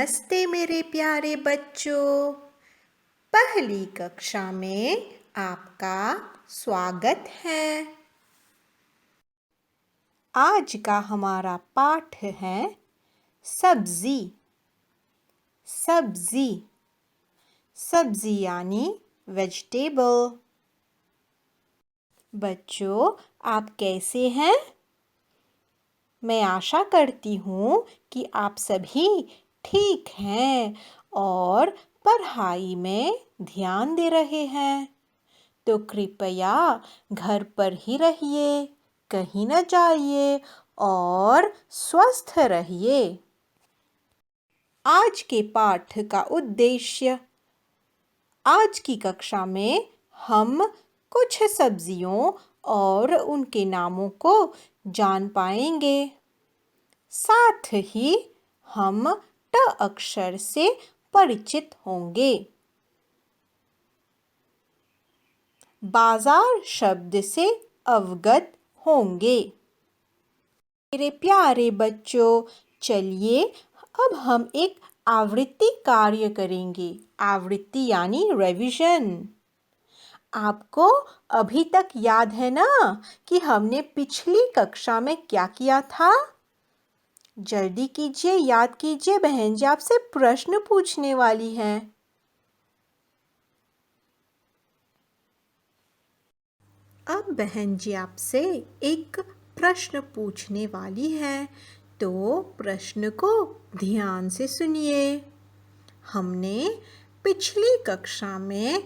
नमस्ते मेरे प्यारे बच्चों। पहली कक्षा में आपका स्वागत है। आज का हमारा पाठ है सब्जी। सब्जी सब्जी यानी वेजिटेबल। बच्चों, आप कैसे हैं? मैं आशा करती हूँ कि आप सभी ठीक हैं और पढ़ाई में ध्यान दे रहे हैं। तो कृपया घर पर ही रहिए, कहीं न जाइए और स्वस्थ रहिए। आज के पाठ का उद्देश्य, आज की कक्षा में हम कुछ सब्जियों और उनके नामों को जान पाएंगे। साथ ही हम ट अक्षर से परिचित होंगे। बाजार शब्द से अवगत होंगे। मेरे प्यारे बच्चों, चलिए अब हम एक आवृत्ति कार्य करेंगे। आवृत्ति यानी रिवीजन। आपको अभी तक याद है ना कि हमने पिछली कक्षा में क्या किया था? जल्दी कीजिए, याद कीजिए, बहन जी आपसे प्रश्न पूछने वाली हैं। अब बहन जी आपसे एक प्रश्न पूछने वाली है, तो प्रश्न को ध्यान से सुनिए। हमने पिछली कक्षा में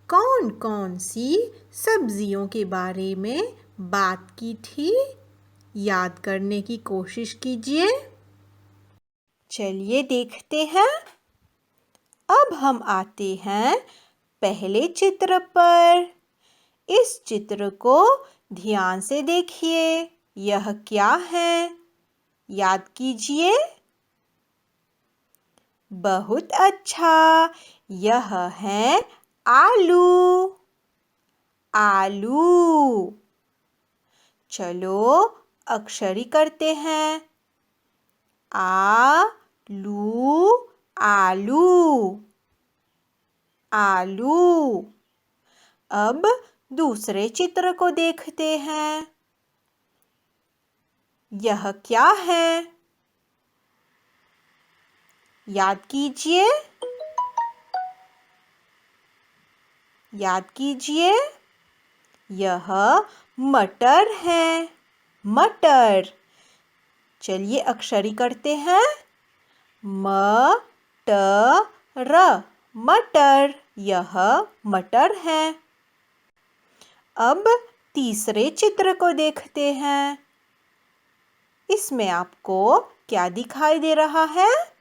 कौन कौन सी सब्जियों के बारे में बात की थी? याद करने की कोशिश कीजिए। चलिए देखते हैं। अब हम आते हैं पहले चित्र पर। इस चित्र को ध्यान से देखिए। यह क्या है? याद कीजिए। बहुत अच्छा, यह है आलू। आलू। चलो अक्षरी करते हैं। आ-लू, आलू। आलू। अब दूसरे चित्र को देखते हैं। यह क्या है? याद कीजिए। याद कीजिए। यह मटर है। मटर। चलिए अक्षरी करते हैं। म-ट-र, मटर। यह मटर है। अब तीसरे चित्र को देखते हैं। इसमें आपको क्या दिखाई दे रहा है?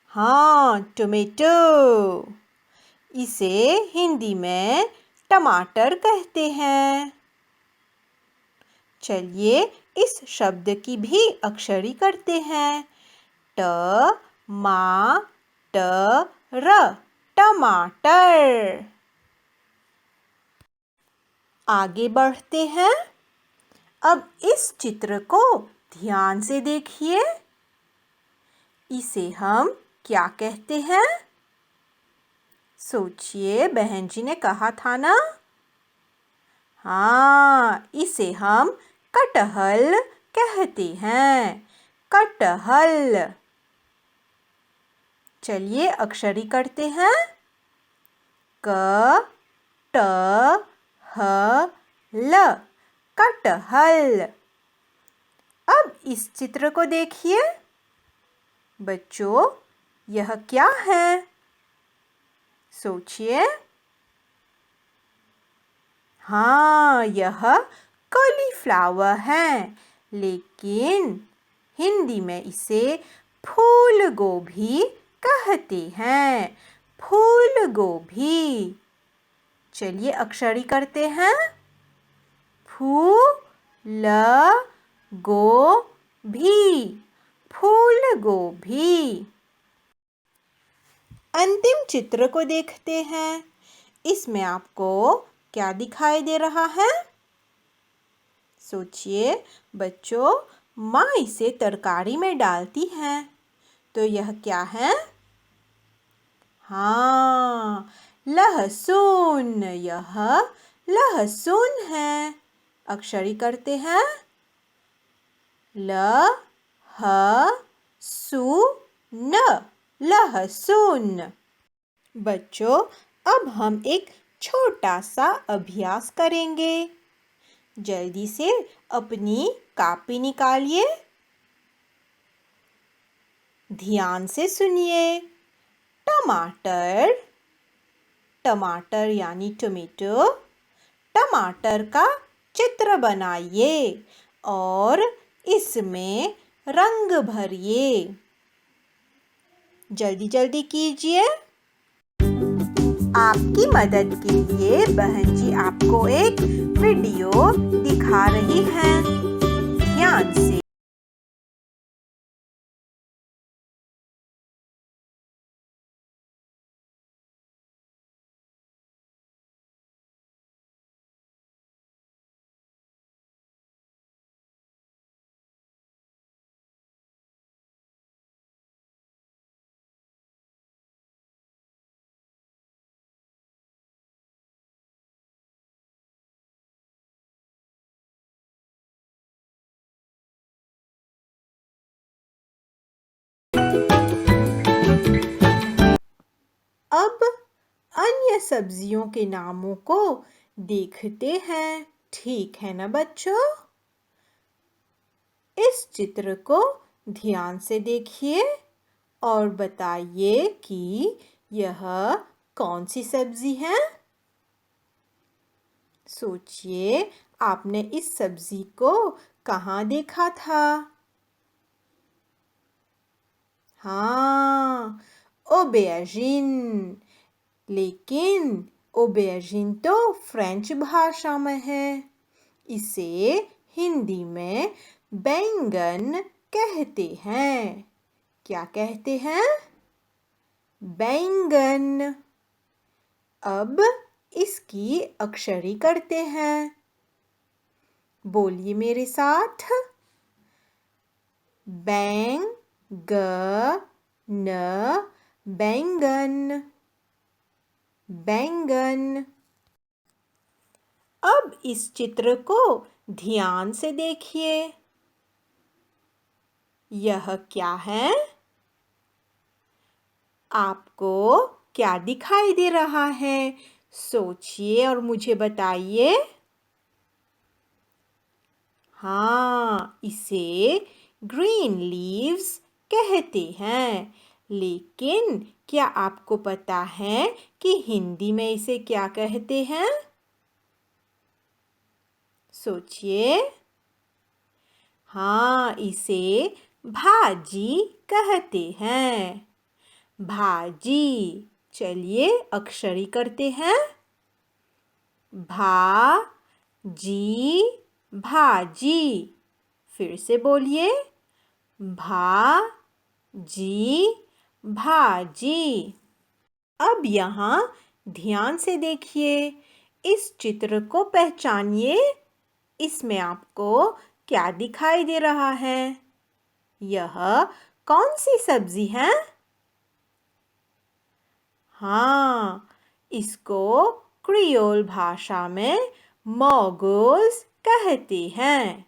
हाँ, टोमेटो। इसे हिंदी में टमाटर कहते हैं। चलिए इस शब्द की भी अक्षरी करते हैं। ट-मा-ट-र, टमाटर। आगे बढ़ते हैं। अब इस चित्र को ध्यान से देखिए। इसे हम क्या कहते हैं? सोचिए, बहन जी ने कहा था ना। हाँ, इसे हम कटहल कहते हैं। कटहल। चलिए अक्षरी करते हैं। क-ट-ह-ल, कटहल। अब इस चित्र को देखिए। बच्चों, यह क्या है? सोचिए। हाँ, यह कॉलीफ्लावर है, लेकिन हिंदी में इसे फूल गोभी कहते हैं। फूल गोभी। चलिए अक्षरी करते हैं। फूल-गो-भी, फूल गोभी। अंतिम चित्र को देखते हैं। इसमें आपको क्या दिखाई दे रहा है? सोचिए बच्चों, माँ इसे तरकारी में डालती हैं। तो यह क्या है? हाँ, लहसुन। यह लहसुन है। अक्षरी करते हैं ल ह सु न, लहसुन। बच्चों, अब हम एक छोटा सा अभ्यास करेंगे। जल्दी से अपनी कॉपी निकालिए। ध्यान से सुनिए। टमाटर, टमाटर यानी टोमेटो, टमाटर का चित्र बनाइए और इसमें रंग भरिए। जल्दी जल्दी कीजिए। आपकी मदद के लिए बहन जी आपको एक वीडियो दिखा रही हैं। ध्यान से। अब अन्य सब्जियों के नामों को देखते हैं। ठीक है ना बच्चों? इस चित्र को ध्यान से देखिए और बताइए कि यह कौन सी सब्जी है। सोचिए, आपने इस सब्जी को कहाँ देखा था? हाँ, ऑबेरजीन। लेकिन ऑबेरजीन तो फ्रेंच भाषा में है। इसे हिंदी में बैंगन कहते हैं। क्या कहते हैं? बैंगन। अब इसकी अक्षरी करते हैं। बोलिए मेरे साथ। बैंगन, बैंगन, बैंगन। अब इस चित्र को ध्यान से देखिए। यह क्या है? आपको क्या दिखाई दे रहा है? सोचिए और मुझे बताइए। हाँ, इसे ग्रीन लीव्स कहते हैं। लेकिन क्या आपको पता है कि हिंदी में इसे क्या कहते हैं? सोचिए। हाँ, इसे भाजी कहते हैं। भाजी। चलिए अक्षरी करते हैं। जी, भाजी। फिर से बोलिए। जी, भाजी। अब यहाँ ध्यान से देखिए। इस चित्र को पहचानिए। इसमें आपको क्या दिखाई दे रहा है? यह कौन सी सब्जी है? हाँ, इसको क्रियोल भाषा में मोगोज कहते हैं।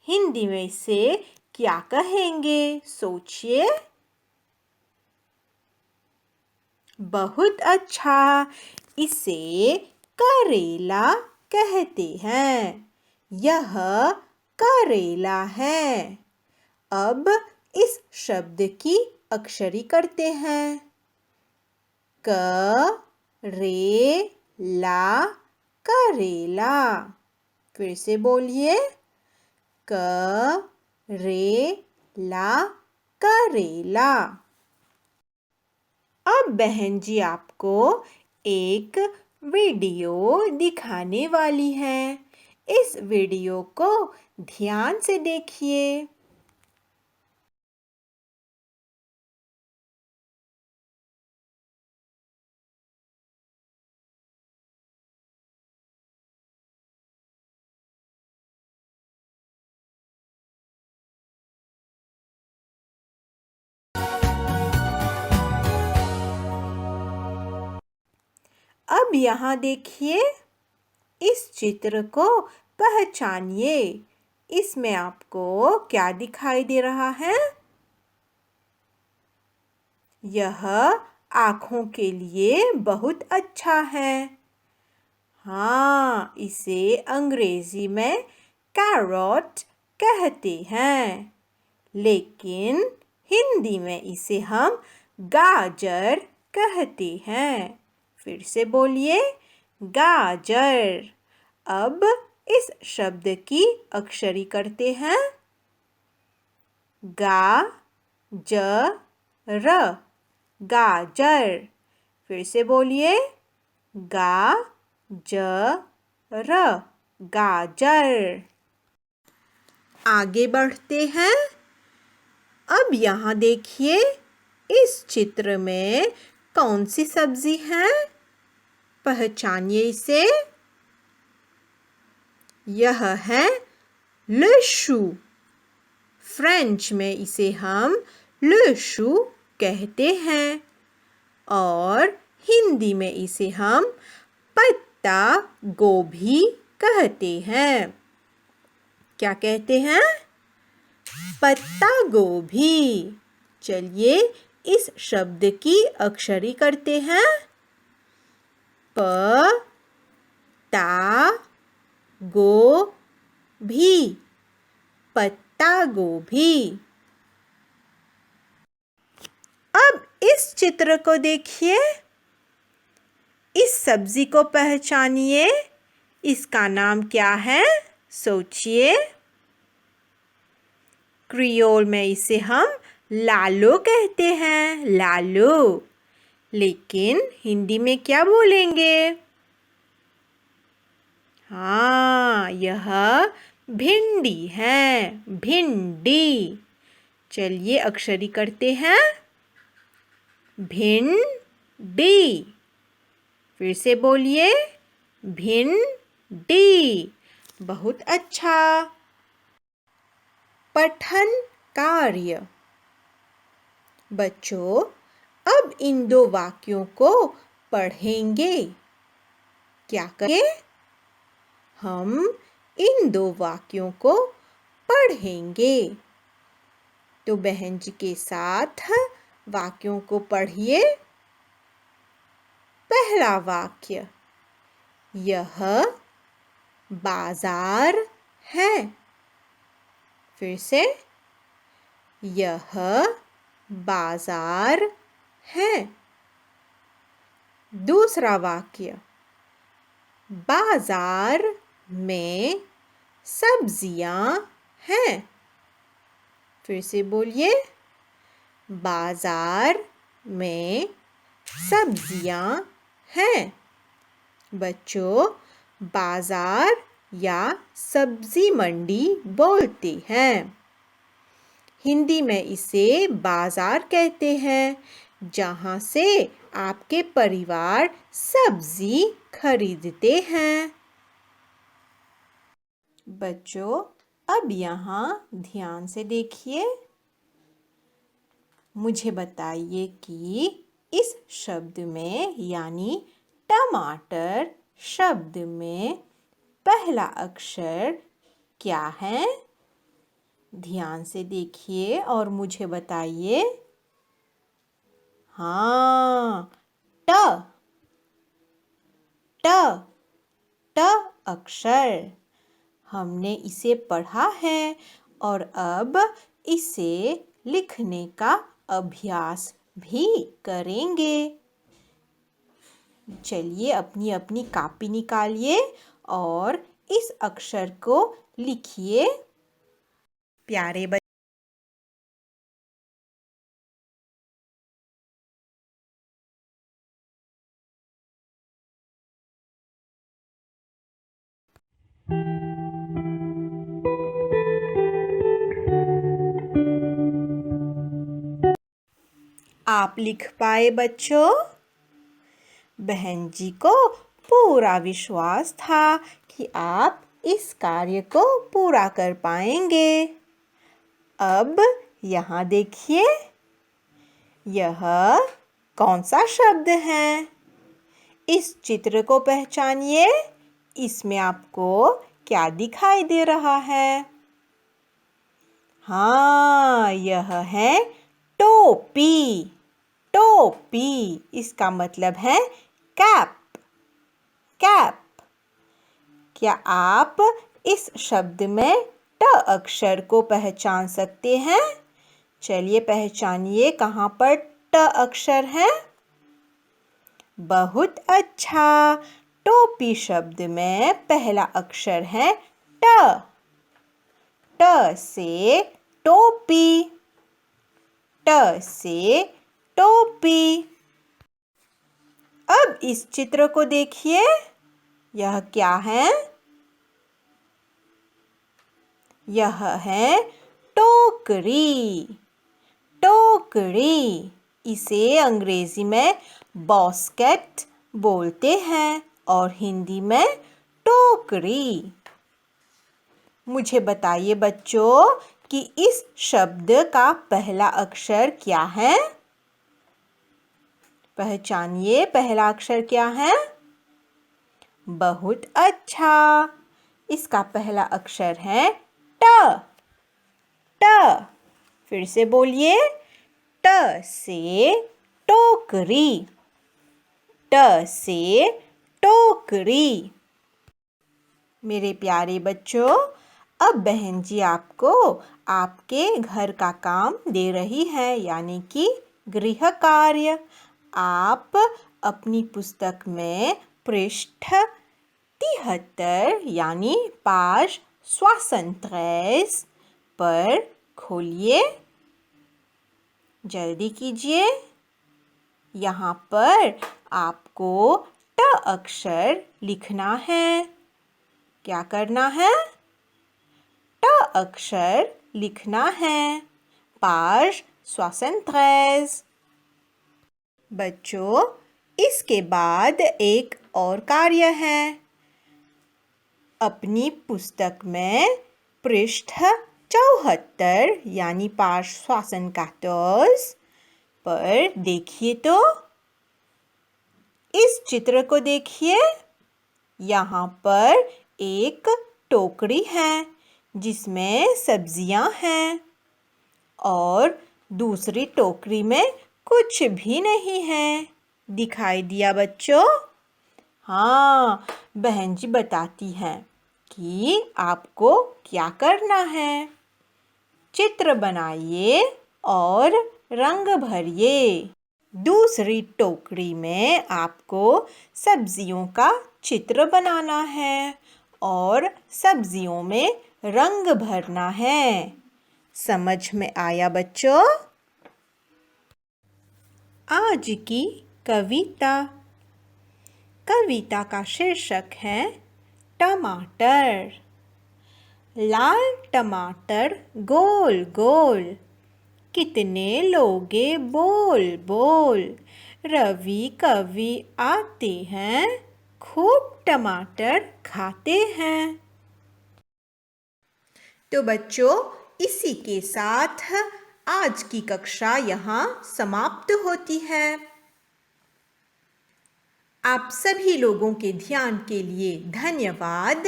हिंदी में इसे क्या कहेंगे? सोचिए। बहुत अच्छा, इसे करेला कहते हैं। यह करेला है। अब इस शब्द की अक्षरी करते हैं। ला, करेला। फिर से बोलिए। ला, करेला। अब बहन जी आपको एक वीडियो दिखाने वाली है। इस वीडियो को ध्यान से देखिए। अब यहाँ देखिए, इस चित्र को पहचानिए। इसमें आपको क्या दिखाई दे रहा है? यह आँखों के लिए बहुत अच्छा है। हाँ, इसे अंग्रेजी में कैरट कहते हैं, लेकिन हिंदी में इसे हम गाजर कहते हैं। फिर से बोलिए, गाजर। अब इस शब्द की अक्षरी करते हैं। गा ज र, गाजर। फिर से बोलिए, गा ज र, गाजर। आगे बढ़ते हैं। अब यहाँ देखिए, इस चित्र में कौन सी सब्जी है? पहचानिए इसे। यह है लशू। फ्रेंच में इसे हम लशू कहते हैं और हिंदी में इसे हम पत्ता गोभी कहते हैं। क्या कहते हैं? पत्ता गोभी। चलिए इस शब्द की अक्षरी करते हैं। प ता गो भी, पत्ता गोभी। अब इस चित्र को देखिए, इस सब्जी को पहचानिए। इसका नाम क्या है? सोचिए। क्रियोल में इसे हम लालो कहते हैं, लालो। लेकिन हिंदी में क्या बोलेंगे? हाँ, यह भिंडी है, भिंडी। चलिए अक्षरी करते हैं। भिंडी। फिर से बोलिए, भिंडी। बहुत अच्छा। पठन कार्य। बच्चों, अब इन दो वाक्यों को पढ़ेंगे। क्या करें? हम इन दो वाक्यों को पढ़ेंगे। तो बहन जी के साथ वाक्यों को पढ़िए। पहला वाक्य, यह बाजार है। फिर से, यह बाजार है। दूसरा वाक्य, बाजार में सब्जियां हैं। फिर से बोलिए, बाजार में सब्जियां हैं। बच्चों, बाजार या सब्जी मंडी बोलते हैं। हिंदी में इसे बाजार कहते हैं, जहाँ से आपके परिवार सब्जी खरीदते हैं। बच्चों, अब यहाँ ध्यान से देखिए। मुझे बताइए कि इस शब्द में यानी टमाटर शब्द में पहला अक्षर क्या है? ध्यान से देखिए और मुझे बताइए। हाँ, ट। ट, ट अक्षर। हमने इसे पढ़ा है और अब इसे लिखने का अभ्यास भी करेंगे। चलिए अपनी अपनी कॉपी निकालिए और इस अक्षर को लिखिए। प्यारे बच्चों, आप लिख पाए बच्चों? बहन जी को पूरा विश्वास था कि आप इस कार्य को पूरा कर पाएंगे। अब यहाँ देखिए, यह कौन सा शब्द है? इस चित्र को पहचानिए। इसमें आपको क्या दिखाई दे रहा है? हाँ, यह है टोपी। टोपी, इसका मतलब है कैप। कैप। क्या आप इस शब्द में ट अक्षर को पहचान सकते हैं? चलिए पहचानिए, कहाँ पर ट अक्षर है? बहुत अच्छा। टोपी शब्द में पहला अक्षर है ट। ट से टोपी। ट से टोपी। अब इस चित्र को देखिए, यह क्या है? यह है टोकरी। टोकरी, इसे अंग्रेजी में बास्केट बोलते हैं और हिंदी में टोकरी। मुझे बताइए बच्चों कि इस शब्द का पहला अक्षर क्या है? पहचानिए, पहला अक्षर क्या है? बहुत अच्छा। इसका पहला अक्षर है ट। ट। फिर से बोलिए, ट से टोकरी। ट से टोकरी। मेरे प्यारे बच्चों, अब बहन जी आपको आपके घर का काम दे रही है, यानी कि गृह कार्य। आप अपनी पुस्तक में पृष्ठ 73 यानी page 73 पर खोलिए। जल्दी कीजिए। यहाँ पर आपको ट अक्षर लिखना है। क्या करना है? ट अक्षर लिखना है। page 73। बच्चों, इसके बाद एक और कार्य है। अपनी पुस्तक में पृष्ठ 74 यानी page 74 पर देखिए तो इस चित्र को देखिए। यहाँ पर एक टोकरी है जिसमें सब्जियां हैं और दूसरी टोकरी में कुछ भी नहीं है। दिखाई दिया बच्चों? हाँ, बहन जी बताती हैं कि आपको क्या करना है। चित्र बनाइए और रंग भरिए। दूसरी टोकरी में आपको सब्जियों का चित्र बनाना है और सब्जियों में रंग भरना है। समझ में आया बच्चों? आज की कविता। कविता का शीर्षक है टमाटर। लाल टमाटर गोल गोल, कितने लोगे बोल बोल। रवि कवि आते हैं, खूब टमाटर खाते हैं। तो बच्चों, इसी के साथ आज की कक्षा यहाँ समाप्त होती है। आप सभी लोगों के ध्यान के लिए धन्यवाद।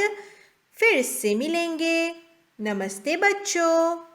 फिर से मिलेंगे। नमस्ते बच्चों।